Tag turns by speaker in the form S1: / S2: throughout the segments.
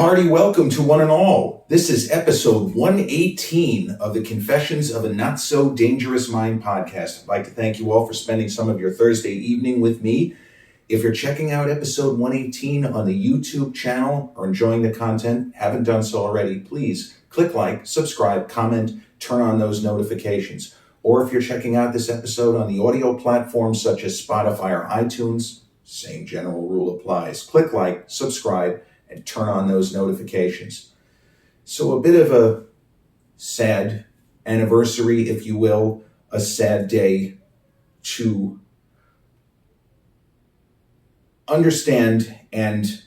S1: hearty welcome to one and all. This is episode 118 of the Confessions of a Not So Dangerous Mind podcast. I'd like to thank you all for spending some of your Thursday evening with me. If you're checking out episode 118 on the YouTube channel or enjoying the content, haven't done so already, please click like, subscribe, comment, turn on those notifications. Or if you're checking out this episode on the audio platforms such as Spotify or iTunes, same general rule applies. Click like, subscribe, and turn on those notifications. So a bit of a sad anniversary, if you will, a sad day to understand, and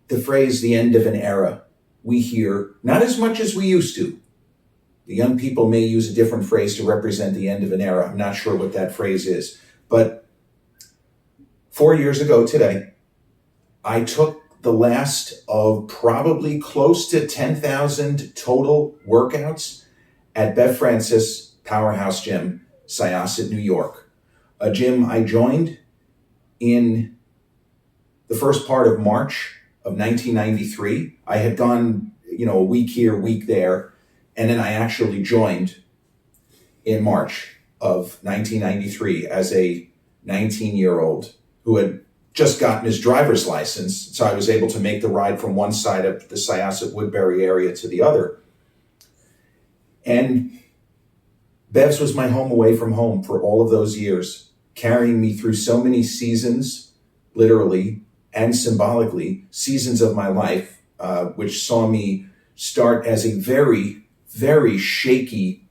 S1: the phrase, the end of an era, we hear not as much as we used to. The young people may use a different phrase to represent the end of an era. I'm not sure what that phrase is. But 4 years ago today, I took the last of probably close to 10,000 total workouts at Bev Francis Powerhouse Gym, Syosset, New York. A gym I joined in the first part of March of 1993. I had gone, a week here, week there, and then I actually joined in March of 1993 as a 19-year-old who had just gotten his driver's license, so I was able to make the ride from one side of the Syosset Woodbury area to the other. And Bev's was my home away from home for all of those years, carrying me through so many seasons, literally and symbolically, seasons of my life, which saw me start as a very, very shaky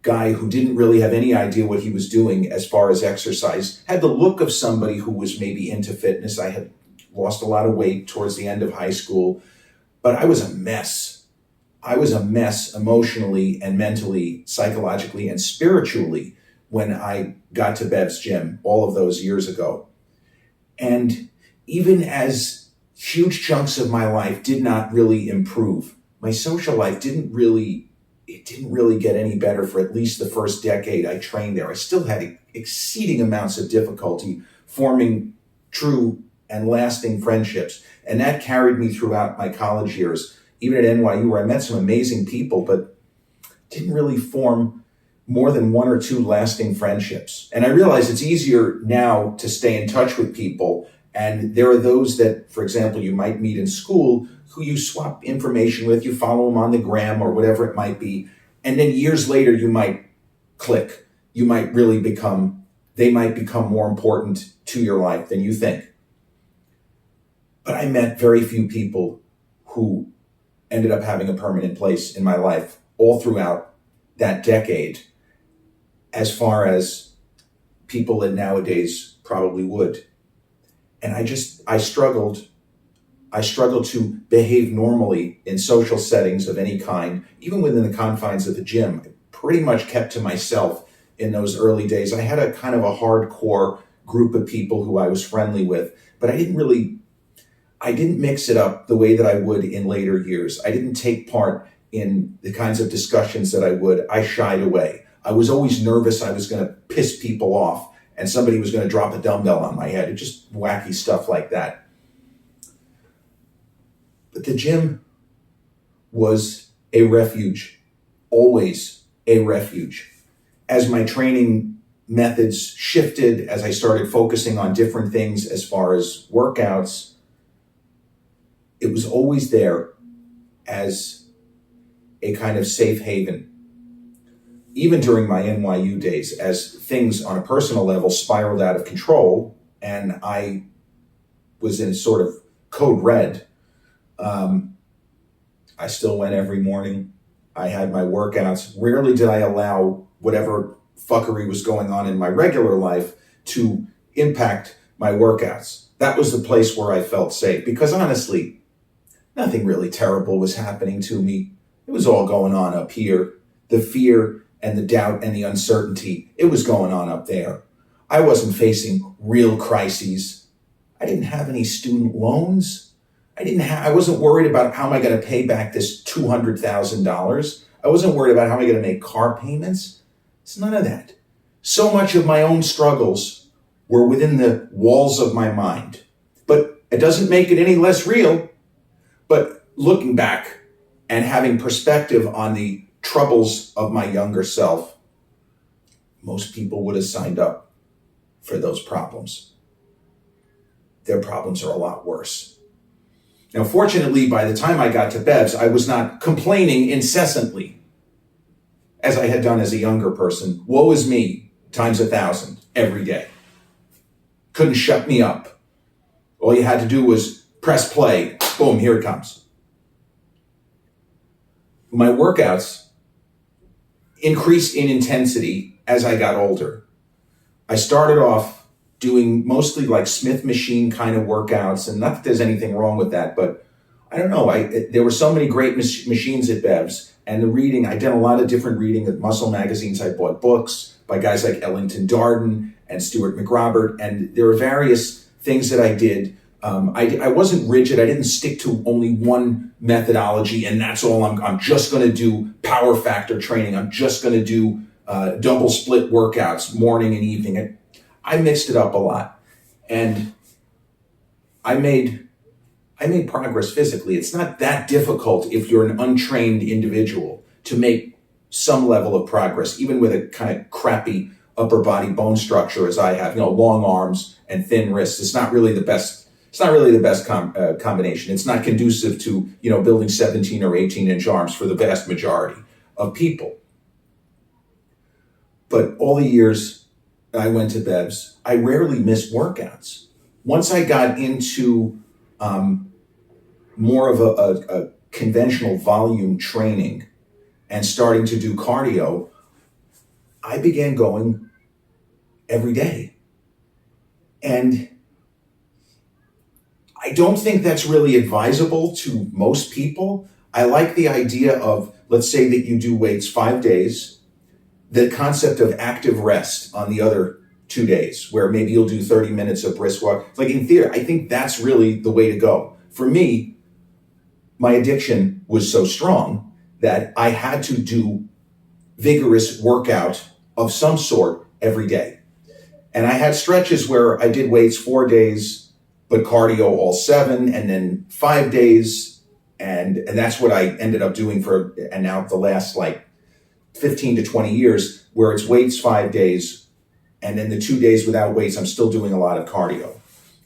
S1: guy who didn't really have any idea what he was doing as far as exercise, had the look of somebody who was maybe into fitness. I had lost a lot of weight towards the end of high school, but I was a mess. I was a mess emotionally and mentally, psychologically and spiritually when I got to Bev's gym all of those years ago. And even as huge chunks of my life did not really improve, my social life didn't really get any better for at least the first decade I trained there. I still had exceeding amounts of difficulty forming true and lasting friendships. And that carried me throughout my college years, even at NYU, where I met some amazing people, but didn't really form more than one or two lasting friendships. And I realize it's easier now to stay in touch with people. And there are those that, for example, you might meet in school who you swap information with, you follow them on the gram or whatever it might be. And then years later, you might click. You might really they might become more important to your life than you think. But I met very few people who ended up having a permanent place in my life all throughout that decade, as far as people that nowadays probably would. And I struggled to behave normally in social settings of any kind, even within the confines of the gym. I pretty much kept to myself in those early days. I had a kind of a hardcore group of people who I was friendly with, but I didn't mix it up the way that I would in later years. I didn't take part in the kinds of discussions that I would. I shied away. I was always nervous I was going to piss people off and somebody was going to drop a dumbbell on my head. Just wacky stuff like that. But the gym was a refuge, always a refuge. As my training methods shifted, as I started focusing on different things as far as workouts, it was always there as a kind of safe haven. Even during my NYU days, as things on a personal level spiraled out of control and I was in sort of code red, I still went every morning. I had my workouts. Rarely did I allow whatever fuckery was going on in my regular life to impact my workouts. That was the place where I felt safe, because honestly, nothing really terrible was happening to me. It was all going on up here. The fear and the doubt and the uncertainty, it was going on up there. I wasn't facing real crises. I didn't have any student loans. I wasn't worried about how am I going to pay back this $200,000. I wasn't worried about how am I going to make car payments. It's none of that. So much of my own struggles were within the walls of my mind. But It doesn't make it any less real, but looking back and having perspective on the troubles of my younger self, most people would have signed up for those problems. Their problems are a lot worse. Now, fortunately, by the time I got to Bev's, I was not complaining incessantly as I had done as a younger person. Woe is me, times 1,000, every day. Couldn't shut me up. All you had to do was press play. Boom, here it comes. My workouts increased in intensity as I got older. I started off doing mostly like Smith machine kind of workouts, and not that there's anything wrong with that, but I don't know. There were so many great machines at Bev's, and the reading, I did a lot of different reading at muscle magazines. I bought books by guys like Ellington Darden and Stuart McRobert, and there were various things that I did. I wasn't rigid. I didn't stick to only one methodology, and that's all. I'm just going to do power factor training. I'm just going to do double split workouts, morning and evening. I mixed it up a lot, and I made progress physically. It's not that difficult if you're an untrained individual to make some level of progress, even with a kind of crappy upper body bone structure as I have, long arms and thin wrists. It's not really the best. It's not really the best combination. It's not conducive to, building 17 or 18 inch arms for the vast majority of people. But all the years I went to Bev's, I rarely missed workouts. Once I got into more of a conventional volume training and starting to do cardio, I began going every day. And I don't think that's really advisable to most people. I like the idea of, let's say that you do weights 5 days, the concept of active rest on the other 2 days, where maybe you'll do 30 minutes of brisk walk. Like in theater, I think that's really the way to go. For me, my addiction was so strong that I had to do vigorous workout of some sort every day. And I had stretches where I did weights 4 days, but cardio all 7, and then 5 days. And that's what I ended up doing and now the last 15 to 20 years, where it's weights 5 days, and then the 2 days without weights, I'm still doing a lot of cardio.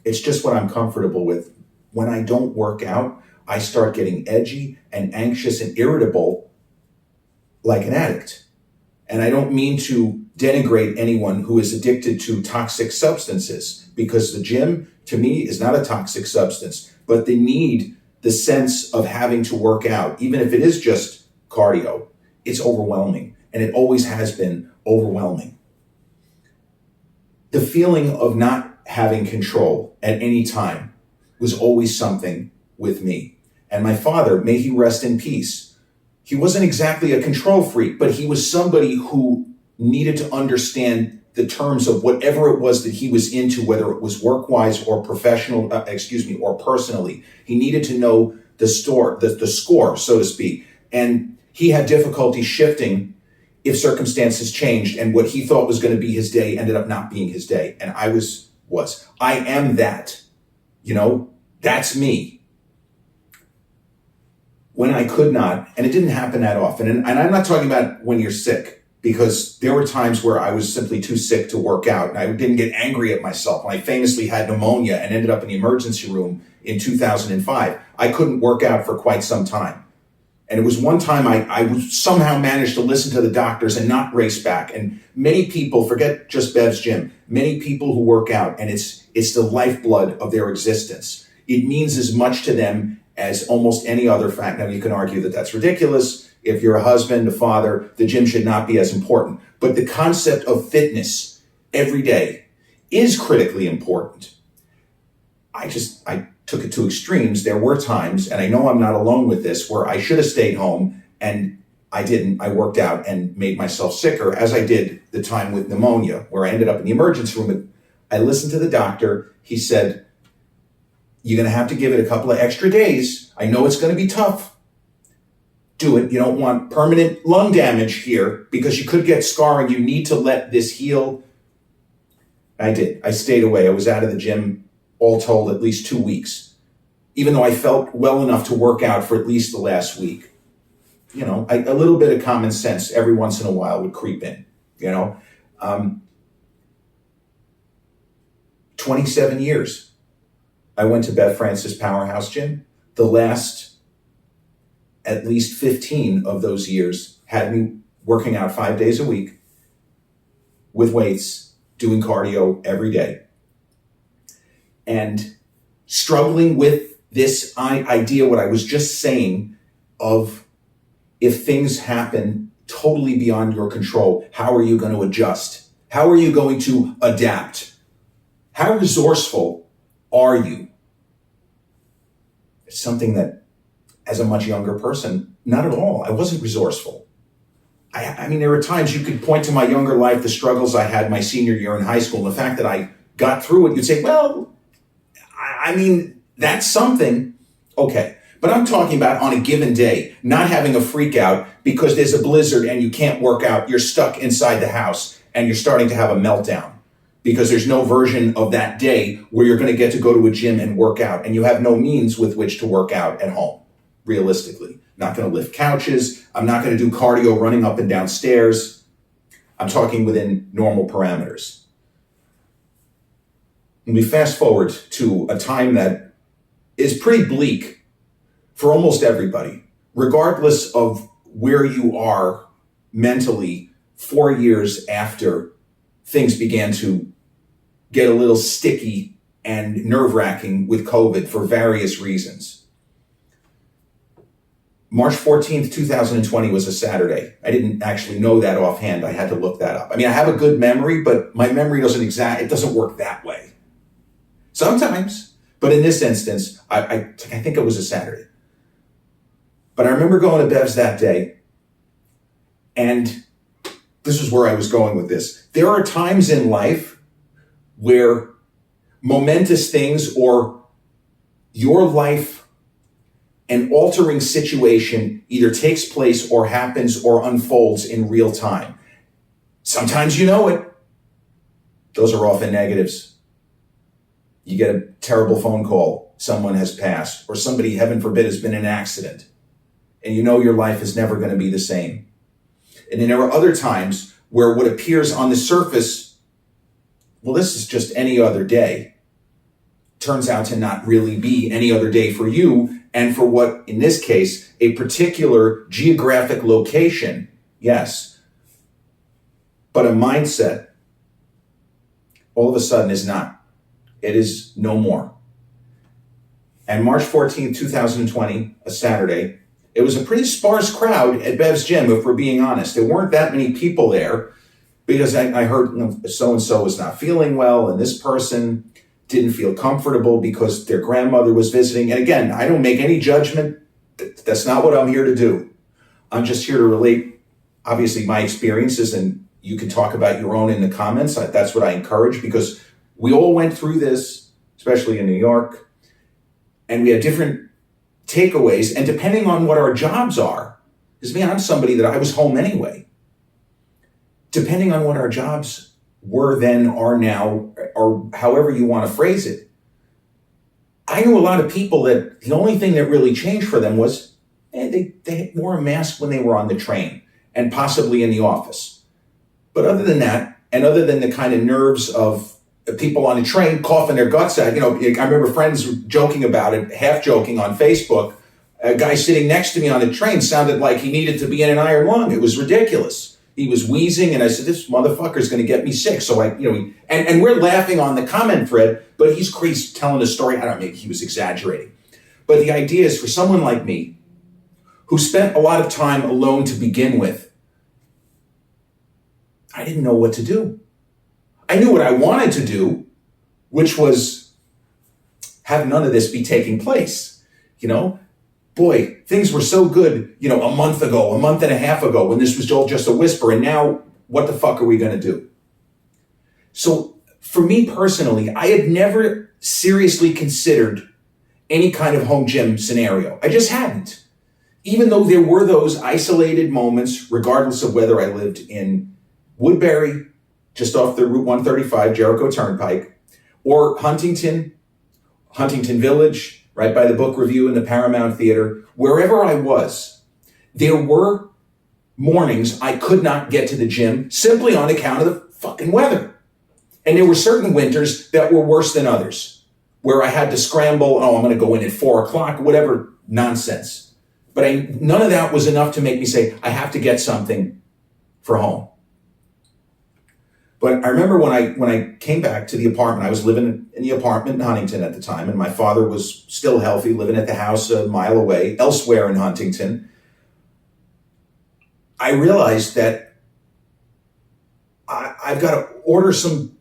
S1: It's just what I'm comfortable with. When I don't work out, I start getting edgy and anxious and irritable like an addict. And I don't mean to denigrate anyone who is addicted to toxic substances, because the gym, to me, is not a toxic substance, but the sense of having to work out, even if it is just cardio, it's overwhelming. And it always has been overwhelming. The feeling of not having control at any time was always something with me. And my father, may he rest in peace, he wasn't exactly a control freak, but he was somebody who needed to understand the terms of whatever it was that he was into, whether it was work-wise or or personally. He needed to know the score, so to speak. And he had difficulty shifting if circumstances changed, and what he thought was going to be his day ended up not being his day. And I am that, that's me. When I could not, and it didn't happen that often, and I'm not talking about when you're sick, because there were times where I was simply too sick to work out, and I didn't get angry at myself. And I famously had pneumonia and ended up in the emergency room in 2005. I couldn't work out for quite some time. And it was one time I somehow managed to listen to the doctors and not race back. And many people, forget just Bev's Gym, many people who work out, and it's the lifeblood of their existence. It means as much to them as almost any other fact. Now, you can argue that that's ridiculous. If you're a husband, a father, the gym should not be as important. But the concept of fitness every day is critically important. I took it to extremes. There were times, and I know I'm not alone with this, where I should have stayed home, and I didn't. I worked out and made myself sicker, as I did the time with pneumonia, where I ended up in the emergency room. I listened to the doctor. He said, "You're going to have to give it a couple of extra days. I know it's going to be tough. Do it. You don't want permanent lung damage here, because you could get scarring. You need to let this heal." I did. I stayed away. I was out of the gym all told, at least 2 weeks, even though I felt well enough to work out for at least the last week. A little bit of common sense every once in a while would creep in, 27 years. I went to Bev Francis Powerhouse Gym. The last at least 15 of those years had me working out 5 days a week with weights, doing cardio every day, and struggling with this idea, what I was just saying, of if things happen totally beyond your control, how are you going to adjust? How are you going to adapt? How resourceful are you? It's something that, as a much younger person, not at all. I wasn't resourceful. I mean, there were times you could point to my younger life, the struggles I had my senior year in high school, and the fact that I got through it, you'd say, well, I mean, that's something. Okay. But I'm talking about on a given day, not having a freak out because there's a blizzard and you can't work out. You're stuck inside the house and you're starting to have a meltdown because there's no version of that day where you're going to get to go to a gym and work out, and you have no means with which to work out at home, realistically. Not going to lift couches. I'm not going to do cardio running up and down stairs. I'm talking within normal parameters. And we fast forward to a time that is pretty bleak for almost everybody, regardless of where you are mentally 4 years after things began to get a little sticky and nerve-wracking with COVID for various reasons. March 14th, 2020 was a Saturday. I didn't actually know that offhand. I had to look that up. I mean, I have a good memory, but my memory it doesn't work that way. Sometimes, but in this instance, I think it was a Saturday. But I remember going to Bev's that day, and this is where I was going with this. There are times in life where momentous things or your life, an altering situation either takes place or happens or unfolds in real time. Sometimes you know it. Those are often negatives. You get a terrible phone call, someone has passed, or somebody, heaven forbid, has been in an accident. And you know your life is never going to be the same. And then there are other times where what appears on the surface, well, this is just any other day, turns out to not really be any other day for you, and for what, in this case, a particular geographic location, yes, but a mindset, all of a sudden is not. It is no more. And March 14th, 2020, a Saturday, it was a pretty sparse crowd at Bev's gym, if we're being honest. There weren't that many people there because I heard so-and-so was not feeling well, and this person didn't feel comfortable because their grandmother was visiting. And again, I don't make any judgment. That's not what I'm here to do. I'm just here to relate, obviously, my experiences, and you can talk about your own in the comments. That's what I encourage, because we all went through this, especially in New York, and we had different takeaways, and depending on what our jobs are, because I'm somebody that I was home anyway. Depending on what our jobs were then, are now, or however you want to phrase it, I knew a lot of people that the only thing that really changed for them was they wore a mask when they were on the train and possibly in the office. But other than that, and other than the kind of nerves of people on a train coughing their guts out. I remember friends joking about it, half joking on Facebook. A guy sitting next to me on the train sounded like he needed to be in an iron lung. It was ridiculous. He was wheezing, and I said, this motherfucker's going to get me sick. So and we're laughing on the comment thread, but he's crazy telling a story. I don't know, maybe he was exaggerating. But the idea is, for someone like me, who spent a lot of time alone to begin with, I didn't know what to do. I knew what I wanted to do, which was have none of this be taking place. Boy, things were so good, a month ago, a month and a half ago, when this was all just a whisper. And now, what the fuck are we going to do? So for me personally, I had never seriously considered any kind of home gym scenario. I just hadn't. Even though there were those isolated moments, regardless of whether I lived in Woodbury, just off the Route 135 Jericho Turnpike, or Huntington, Huntington Village, right by the Book Review in the Paramount Theater, wherever I was, there were mornings I could not get to the gym simply on account of the fucking weather. And there were certain winters that were worse than others, where I had to scramble, I'm going to go in at 4:00, whatever nonsense. But none of that was enough to make me say, I have to get something for home. But I remember when I came back to the apartment, I was living in the apartment in Huntington at the time, and my father was still healthy, living at the house a mile away, elsewhere in Huntington. I realized that I've got to order some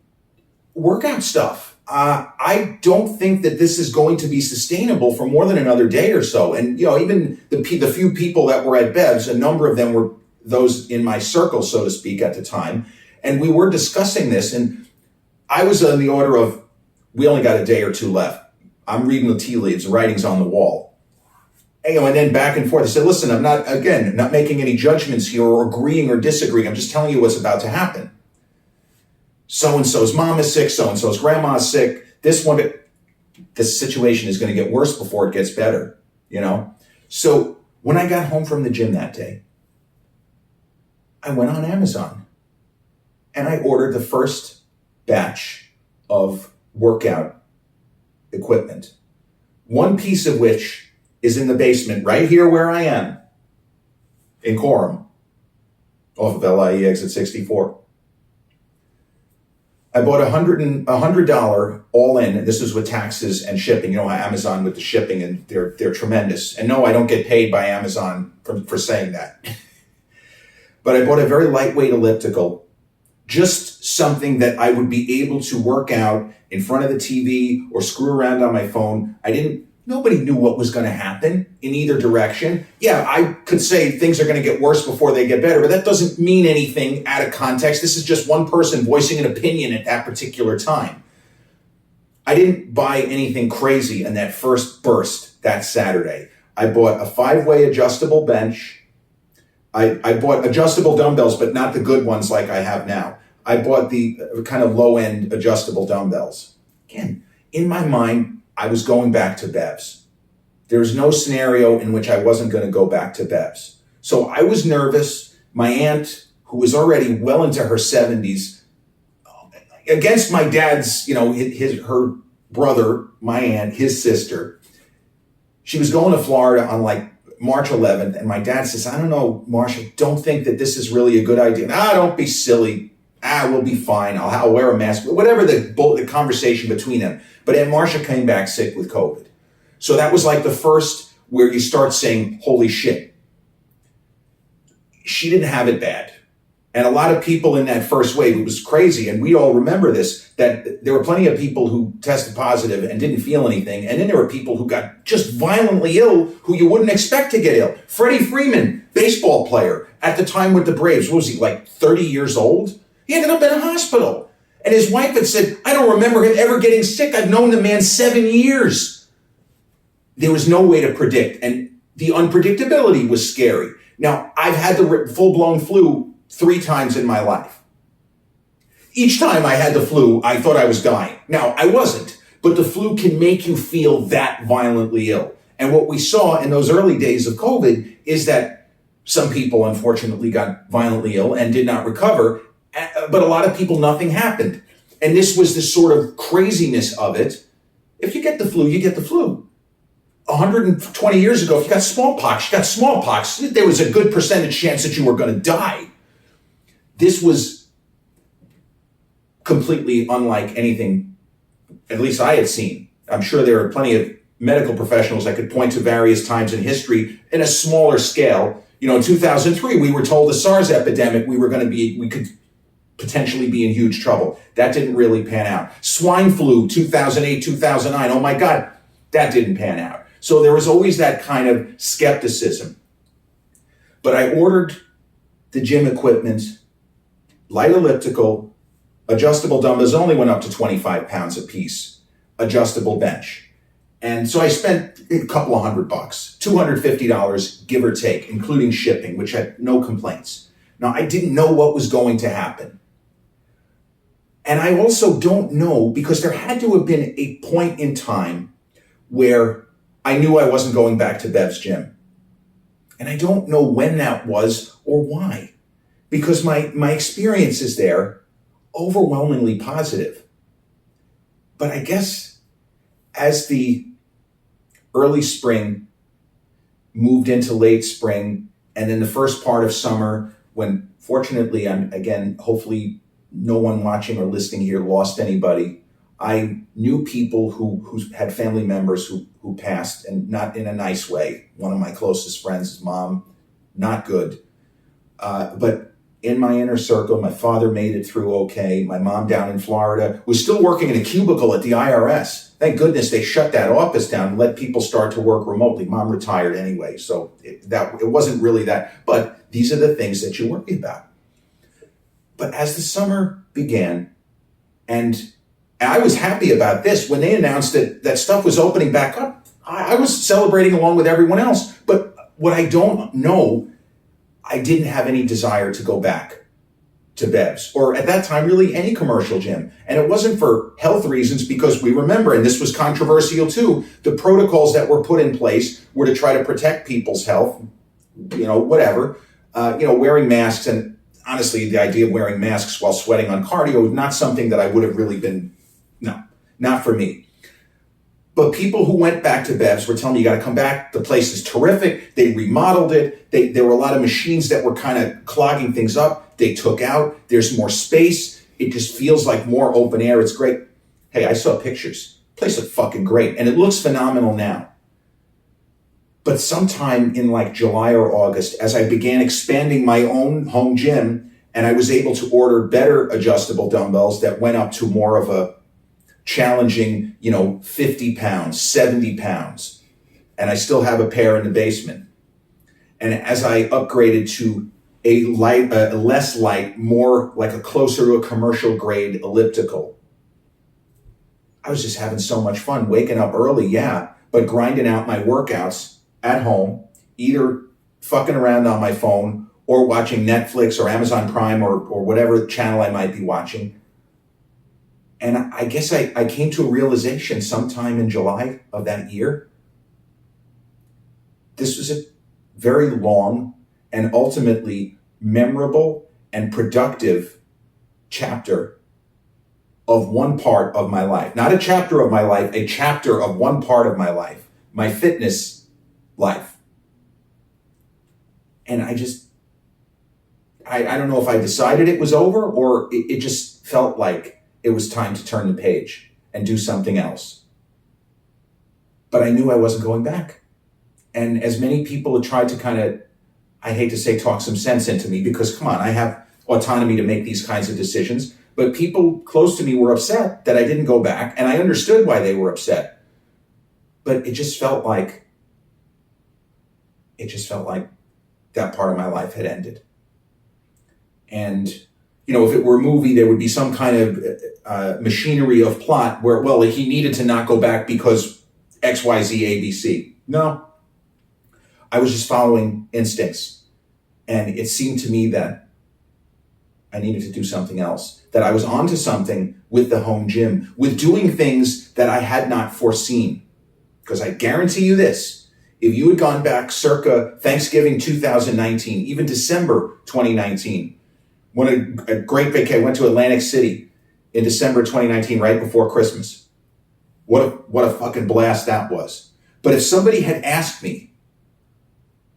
S1: workout stuff. I don't think that this is going to be sustainable for more than another day or so. And, even the few people that were at Bev's, a number of them were those in my circle, so to speak, at the time. And we were discussing this, and I was on the order of, we only got a day or two left. I'm reading the tea leaves, the writing's on the wall. And then back and forth. I said, listen, I'm not making any judgments here or agreeing or disagreeing. I'm just telling you what's about to happen. So-and-so's mom is sick, so-and-so's grandma is sick. This situation is going to get worse before it gets better, So when I got home from the gym that day, I went on Amazon. And I ordered the first batch of workout equipment, one piece of which is in the basement right here where I am in Coram, off of LIE exit 64. I bought $100 all in, and this is with taxes and shipping. Amazon with the shipping, and they're tremendous. And no, I don't get paid by Amazon for saying that. But I bought a very lightweight elliptical, just something that I would be able to work out in front of the TV or screw around on my phone. Nobody knew what was going to happen in either direction. Yeah, I could say things are going to get worse before they get better, but that doesn't mean anything out of context. This is just one person voicing an opinion at that particular time. I didn't buy anything crazy in that first burst that Saturday. I bought a 5-way adjustable bench. I bought adjustable dumbbells, but not the good ones like I have now. I bought the kind of low-end adjustable dumbbells. Again, in my mind, I was going back to Bev's. There was no scenario in which I wasn't going to go back to Bev's. So I was nervous. My aunt, who was already well into her 70s, against my dad's, her brother, my aunt, his sister, she was going to Florida on March 11th, and my dad says, I don't know, Marsha, don't think that this is really a good idea. Don't be silly. We'll be fine. I'll wear a mask. Whatever the conversation between them. But Aunt Marsha came back sick with COVID. So that was the first where you start saying, holy shit. She didn't have it bad. And a lot of people in that first wave, it was crazy. And we all remember this, that there were plenty of people who tested positive and didn't feel anything. And then there were people who got just violently ill who you wouldn't expect to get ill. Freddie Freeman, baseball player at the time with the Braves. What was he, 30 years old? He ended up in a hospital. And his wife had said, I don't remember him ever getting sick. I've known the man 7 years. There was no way to predict. And the unpredictability was scary. Now, I've had the full-blown flu 3 times in my life. Each time I had the flu, I thought I was dying. Now, I wasn't, but the flu can make you feel that violently ill. And what we saw in those early days of COVID is that some people, unfortunately, got violently ill and did not recover, but a lot of people, nothing happened. And this was the sort of craziness of it. If you get the flu, you get the flu. 120 years ago, if you got smallpox, you got smallpox. There was a good percentage chance that you were going to die. This was completely unlike anything, at least I had seen. I'm sure there are plenty of medical professionals that could point to various times in history in a smaller scale. In 2003, we were told the SARS epidemic, we could potentially be in huge trouble. That didn't really pan out. Swine flu, 2008, 2009. Oh my God, that didn't pan out. So there was always that kind of skepticism. But I ordered the gym equipment, light elliptical, adjustable dumbbells only went up to 25 pounds a piece, adjustable bench. And so I spent a couple of $100, $250, give or take, including shipping, which had no complaints. Now, I didn't know what was going to happen. And I also don't know, because there had to have been a point in time where I knew I wasn't going back to Bev's gym. And I don't know when that was or why, because my experiences there overwhelmingly positive. But I guess as the early spring moved into late spring, and then the first part of summer, when fortunately, hopefully no one watching or listening here lost anybody. I knew people who had family members who passed, and not in a nice way. One of my closest friends, his mom, not good. But in my inner circle, my father made it through okay. My mom down in Florida was still working in a cubicle at the IRS. Thank goodness they shut that office down and let people start to work remotely. Mom retired anyway, so it wasn't really that. But these are the things that you worry about. But as the summer began, and I was happy about this, when they announced that stuff was opening back up, I was celebrating along with everyone else. But what I don't know, I didn't have any desire to go back to Bev's, or at that time, really any commercial gym. And it wasn't for health reasons, because we remember, and this was controversial too, the protocols that were put in place were to try to protect people's health, whatever, wearing masks. And honestly, the idea of wearing masks while sweating on cardio was not something that I would have really been, no, not for me. But people who went back to Bev's were telling me, you got to come back. The place is terrific. They remodeled it. There were a lot of machines that were kind of clogging things up. They took out. There's more space. It just feels like more open air. It's great. Hey, I saw pictures. The place looked fucking great. And it looks phenomenal now. But sometime in like July or August, as I began expanding my own home gym, and I was able to order better adjustable dumbbells that went up to more of a challenging, 50 pounds, 70 pounds. And I still have a pair in the basement. And as I upgraded to a less light, more like a closer to a commercial grade elliptical, I was just having so much fun, waking up early, yeah, but grinding out my workouts at home, either fucking around on my phone or watching Netflix or Amazon Prime or whatever channel I might be watching. And I guess I came to a realization sometime in July of that year. This was a very long and ultimately memorable and productive chapter of one part of my life. Not a chapter of my life, a chapter of one part of my life, my fitness life. And I don't know if I decided it was over, or it just felt like it was time to turn the page and do something else. But I knew I wasn't going back. And as many people have tried to kind of, I hate to say, talk some sense into me, because come on, I have autonomy to make these kinds of decisions. But people close to me were upset that I didn't go back, and I understood why they were upset. But it just felt like that part of my life had ended. And if it were a movie, there would be some kind of machinery of plot where, well, he needed to not go back because X, Y, Z, A, B, C. No, I was just following instincts. And it seemed to me that I needed to do something else, that I was onto something with the home gym, with doing things that I had not foreseen. Because I guarantee you this, if you had gone back circa Thanksgiving 2019, even December 2019, when a great vacation, went to Atlantic City in December 2019, right before Christmas. What a fucking blast that was. But if somebody had asked me,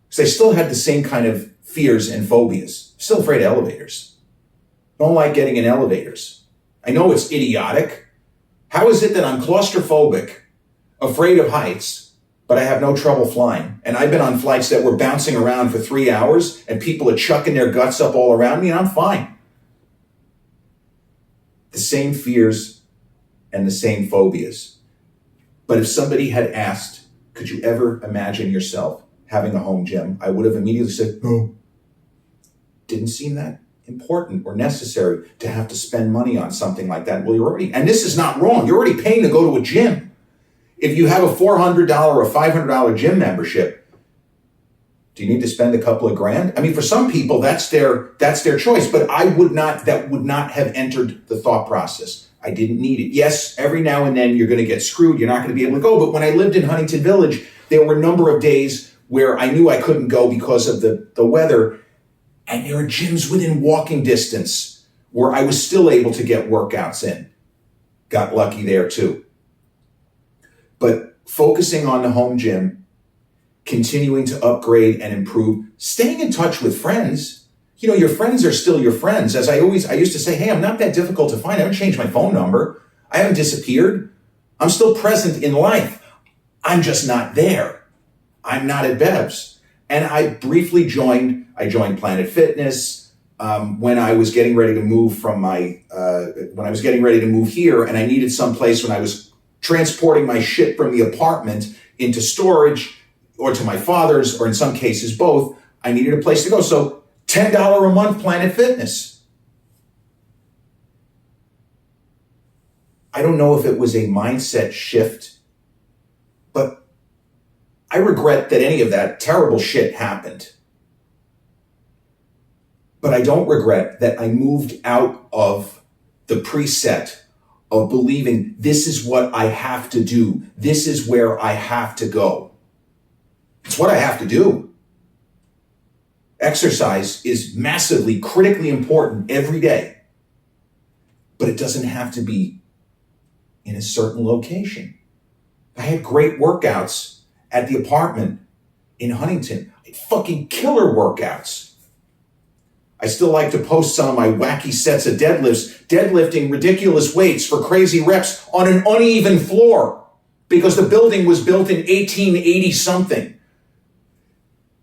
S1: because I still had the same kind of fears and phobias, still afraid of elevators. Don't like getting in elevators. I know it's idiotic. How is it that I'm claustrophobic, afraid of heights, but I have no trouble flying? And I've been on flights that were bouncing around for 3 hours and people are chucking their guts up all around me, and I'm fine. The same fears and the same phobias. But if somebody had asked, could you ever imagine yourself having a home gym? I would have immediately said, no. Didn't seem that important or necessary to have to spend money on something like that. Well, and this is not wrong. You're already paying to go to a gym. If you have a $400 or $500 gym membership, do you need to spend a couple of grand? I mean, for some people, that's their choice, but that would not have entered the thought process. I didn't need it. Yes, every now and then you're going to get screwed. You're not going to be able to go. But when I lived in Huntington Village, there were a number of days where I knew I couldn't go because of the weather. And there are gyms within walking distance where I was still able to get workouts in. Got lucky there too. But focusing on the home gym, continuing to upgrade and improve, staying in touch with friends. Your friends are still your friends. As I used to say, hey, I'm not that difficult to find. I haven't changed my phone number. I haven't disappeared. I'm still present in life. I'm just not there. I'm not at Bev's. And I briefly joined Planet Fitness when I was getting ready to move when I was getting ready to move here, and I needed some place when I was transporting my shit from the apartment into storage or to my father's, or in some cases both. I needed a place to go. So $10 a month Planet Fitness. I don't know if it was a mindset shift, but I regret that any of that terrible shit happened. But I don't regret that I moved out of the preset of believing this is what I have to do. This is where I have to go. It's what I have to do. Exercise is massively, critically important every day, but it doesn't have to be in a certain location. I had great workouts at the apartment in Huntington. I had fucking killer workouts. I still like to post some of my wacky sets of deadlifting ridiculous weights for crazy reps on an uneven floor because the building was built in 1880 something.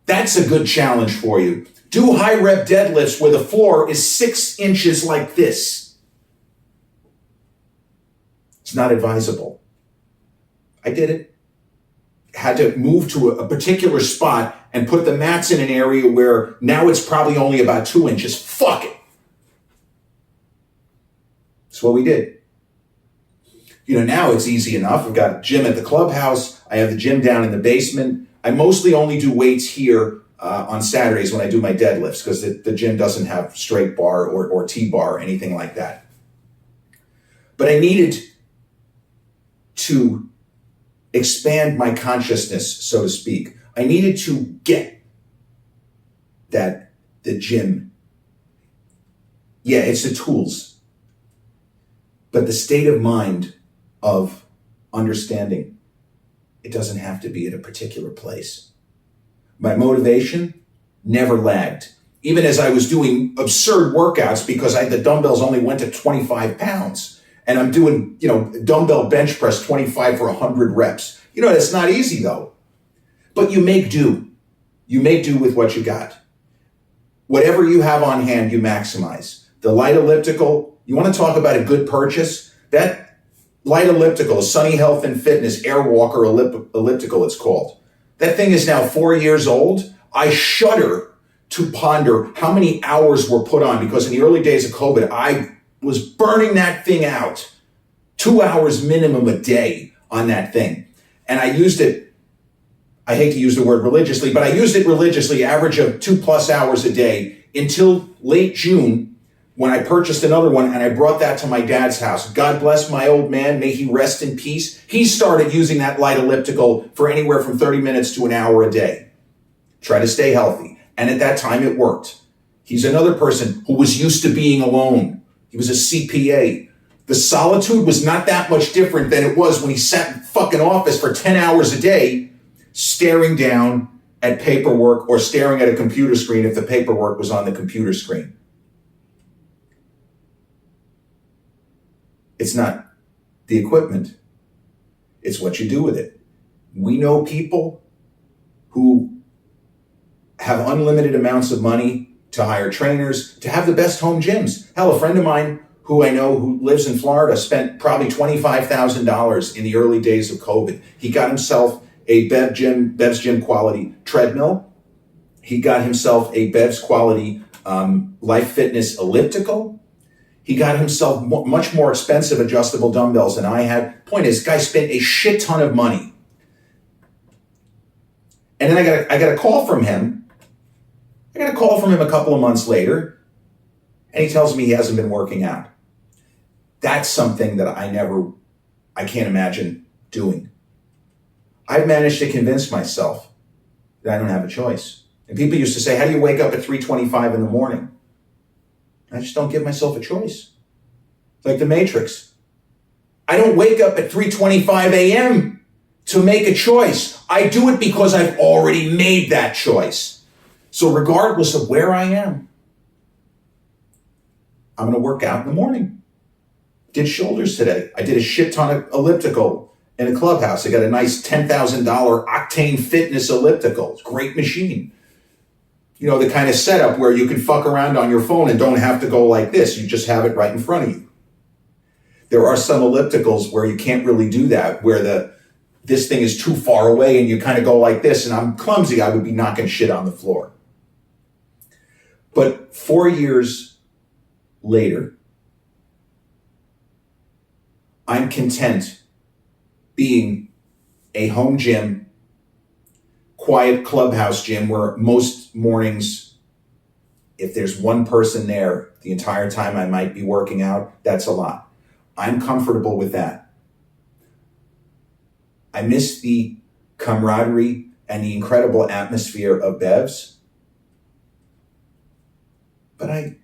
S1: That's a good challenge for you. Do high rep deadlifts where the floor is 6 inches like this. It's not advisable. I did it. Had to move to a particular spot and put the mats in an area where now it's probably only about 2 inches. Fuck it. That's what we did. Now it's easy enough. I've got a gym at the clubhouse. I have the gym down in the basement. I mostly only do weights here on Saturdays when I do my deadlifts because the gym doesn't have straight bar or T-bar or anything like that. But I needed to expand my consciousness, so to speak. I needed to get that the gym, yeah, it's the tools, but the state of mind of understanding it doesn't have to be at a particular place. My motivation never lagged. Even as I was doing absurd workouts because the dumbbells only went to 25 pounds. And I'm doing, dumbbell bench press 25 for 100 reps. That's not easy though. But you make do. You make do with what you got. Whatever you have on hand, you maximize. The light elliptical, you want to talk about a good purchase? That light elliptical, Sunny Health and Fitness Airwalker elliptical, it's called. That thing is now 4 years old. I shudder to ponder how many hours were put on because in the early days of COVID, I was burning that thing out. 2 hours minimum a day on that thing. And I used it, I hate to use the word religiously, but I used it religiously, average of 2+ hours a day until late June when I purchased another one and I brought that to my dad's house. God bless my old man. May he rest in peace. He started using that light elliptical for anywhere from 30 minutes to an hour a day. Try to stay healthy. And at that time it worked. He's another person who was used to being alone. He was a CPA. The solitude was not that much different than it was when he sat in fucking office for 10 hours a day, staring down at paperwork or staring at a computer screen if the paperwork was on the computer screen. It's not the equipment. It's what you do with it. We know people who have unlimited amounts of money to hire trainers, to have the best home gyms. Hell, a friend of mine who I know who lives in Florida spent probably $25,000 in the early days of COVID. He got himself a Bev's Gym quality treadmill. He got himself a Bev's quality Life Fitness elliptical. He got himself much more expensive adjustable dumbbells than I had. Point is, guy spent a shit ton of money. And then I got a call from him. I got a call from him a couple of months later, and he tells me he hasn't been working out. That's something that I can't imagine doing. I've managed to convince myself that I don't have a choice. And people used to say, how do you wake up at 3:25 in the morning? I just don't give myself a choice. It's like the Matrix. I don't wake up at 3:25 a.m. to make a choice. I do it because I've already made that choice. So regardless of where I am, I'm going to work out in the morning. Did shoulders today. I did a shit ton of elliptical in a clubhouse. I got a nice $10,000 Octane Fitness elliptical. It's a great machine. You know, the kind of setup where you can fuck around on your phone and don't have to go like this. You just have it right in front of you. There are some ellipticals where you can't really do that, where this thing is too far away and you kind of go like this, and I'm clumsy. I would be knocking shit on the floor. But 4 years later, I'm content being a home gym, quiet clubhouse gym where most mornings, if there's one person there the entire time I might be working out, that's a lot. I'm comfortable with that. I miss the camaraderie and the incredible atmosphere of Bev's, but I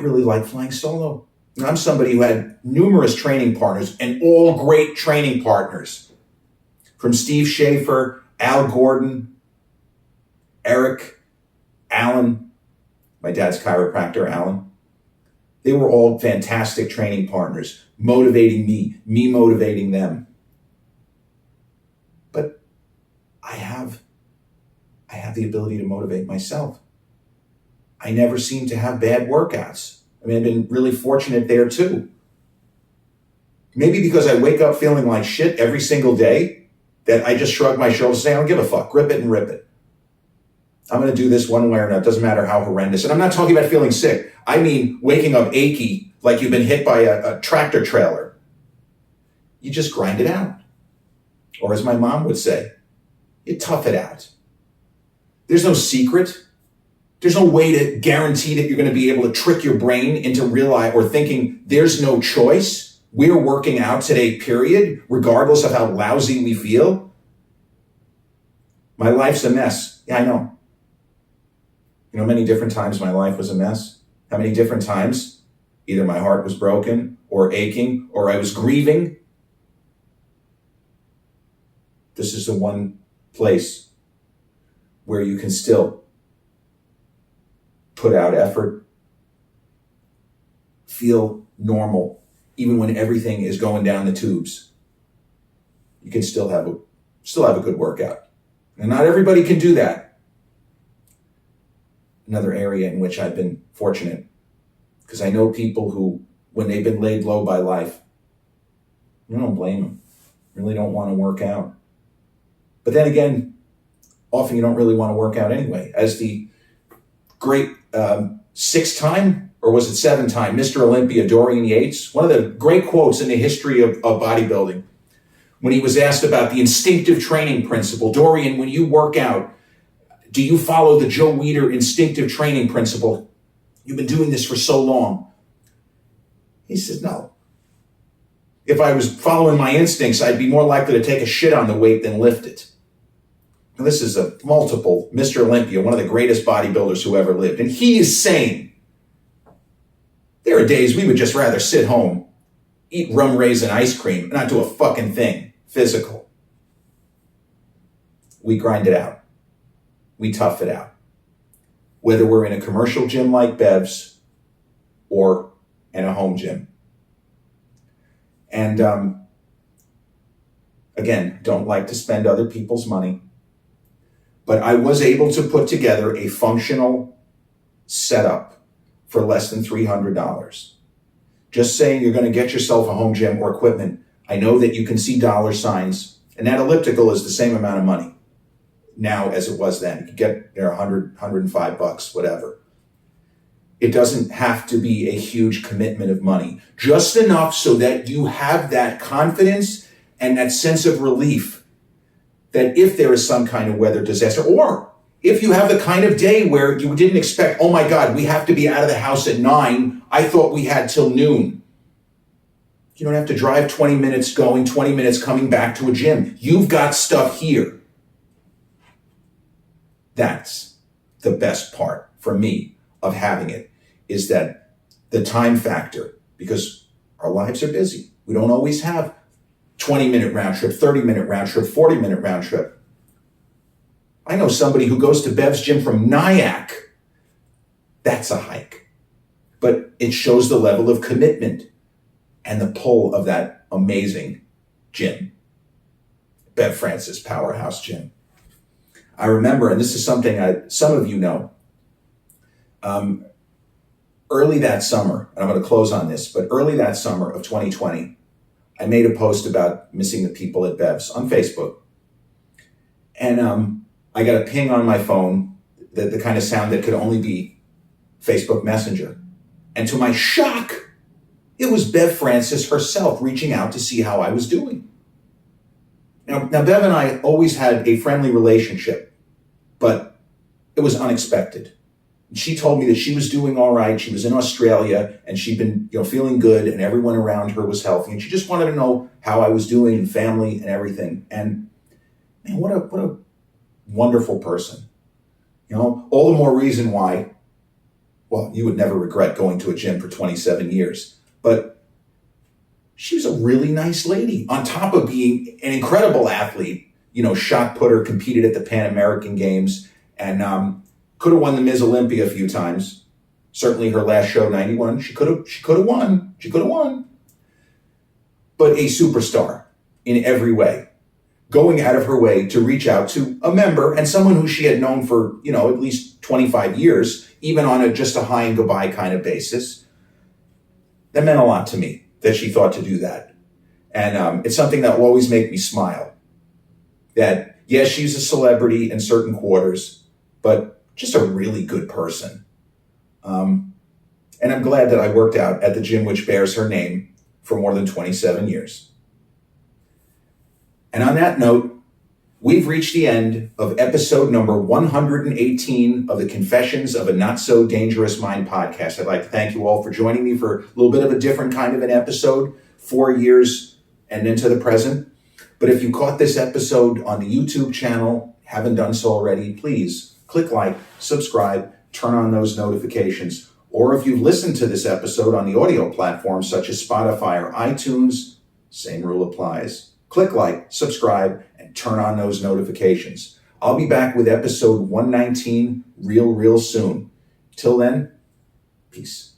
S1: really like flying solo. And I'm somebody who had numerous training partners and all great training partners, from Steve Schaefer, Al Gordon, Eric, Alan, my dad's chiropractor, Alan. They were all fantastic training partners, motivating me motivating them. But I have the ability to motivate myself. I never seem to have bad workouts. I mean, I've been really fortunate there too. Maybe because I wake up feeling like shit every single day, that I just shrug my shoulders and say, I don't give a fuck, grip it and rip it. I'm going to do this one way or another. It doesn't matter how horrendous. And I'm not talking about feeling sick. I mean waking up achy, like you've been hit by a tractor trailer. You just grind it out. Or as my mom would say, you tough it out. There's no secret. There's no way to guarantee that you're going to be able to trick your brain into realize or thinking there's no choice. We're working out today, period, regardless of how lousy we feel. My life's a mess. Yeah, I know. You know, many different times my life was a mess. How many different times either my heart was broken or aching or I was grieving. This is the one place where you can still put out effort, feel normal, even when everything is going down the tubes. You can still have a good workout. And not everybody can do that. Another area in which I've been fortunate, because I know people who, when they've been laid low by life, I don't blame them. Really don't want to work out. But then again, often you don't really want to work out anyway. As the great 6-time, or was it 7-time, Mr. Olympia, Dorian Yates, one of the great quotes in the history of bodybuilding, when he was asked about the instinctive training principle, Dorian, when you work out, do you follow the Joe Weider instinctive training principle? You've been doing this for so long. He says, no. If I was following my instincts, I'd be more likely to take a shit on the weight than lift it. And this is a multiple Mr. Olympia, one of the greatest bodybuilders who ever lived. And he is saying, there are days we would just rather sit home, eat rum raisin ice cream, and not do a fucking thing physical. We grind it out. We tough it out. Whether we're in a commercial gym like Bev's or in a home gym. And again, don't like to spend other people's money. But I was able to put together a functional setup for less than $300. Just saying you're going to get yourself a home gym or equipment. I know that you can see dollar signs, and that elliptical is the same amount of money now as it was then. You could get there $100, $105, whatever. It doesn't have to be a huge commitment of money. Just enough so that you have that confidence and that sense of relief that if there is some kind of weather disaster, or if you have the kind of day where you didn't expect, oh my God, we have to be out of the house at 9. I thought we had till noon. You don't have to drive 20 minutes going, 20 minutes coming back to a gym. You've got stuff here. That's the best part for me of having it, is that the time factor, because our lives are busy. We don't always have 20-minute round trip, 30-minute round trip, 40-minute round trip. I know somebody who goes to Bev's gym from Nyack. That's a hike. But it shows the level of commitment and the pull of that amazing gym. Bev Francis Powerhouse Gym. I remember, and this is something some of you know, early that summer, and I'm going to close on this, but early that summer of 2020, I made a post about missing the people at Bev's on Facebook. And I got a ping on my phone, the kind of sound that could only be Facebook Messenger. And to my shock, it was Bev Francis herself reaching out to see how I was doing. Now Bev and I always had a friendly relationship, but it was unexpected. She told me that she was doing all right. She was in Australia and she'd been, feeling good, and everyone around her was healthy. And she just wanted to know how I was doing, and family and everything. And man, what a wonderful person. All the more reason why, well, you would never regret going to a gym for 27 years. But she was a really nice lady, on top of being an incredible athlete. Shot putter, competed at the Pan American Games, and could have won the Ms. Olympia a few times. Certainly her last show, 91, she could have won. She could have won. But a superstar in every way, going out of her way to reach out to a member and someone who she had known for, at least 25 years, even on just a hi and goodbye kind of basis. That meant a lot to me that she thought to do that. And it's something that will always make me smile. That, yes, she's a celebrity in certain quarters, but just a really good person. And I'm glad that I worked out at the gym which bears her name for more than 27 years. And on that note, we've reached the end of episode number 118 of the Confessions of a Not So Dangerous Mind podcast. I'd like to thank you all for joining me for a little bit of a different kind of an episode, 4 years and into the present. But if you caught this episode on the YouTube channel, haven't done so already, please click like, subscribe, turn on those notifications. Or if you've listened to this episode on the audio platforms such as Spotify or iTunes, same rule applies. Click like, subscribe, and turn on those notifications. I'll be back with episode 119 real soon. Till then, peace.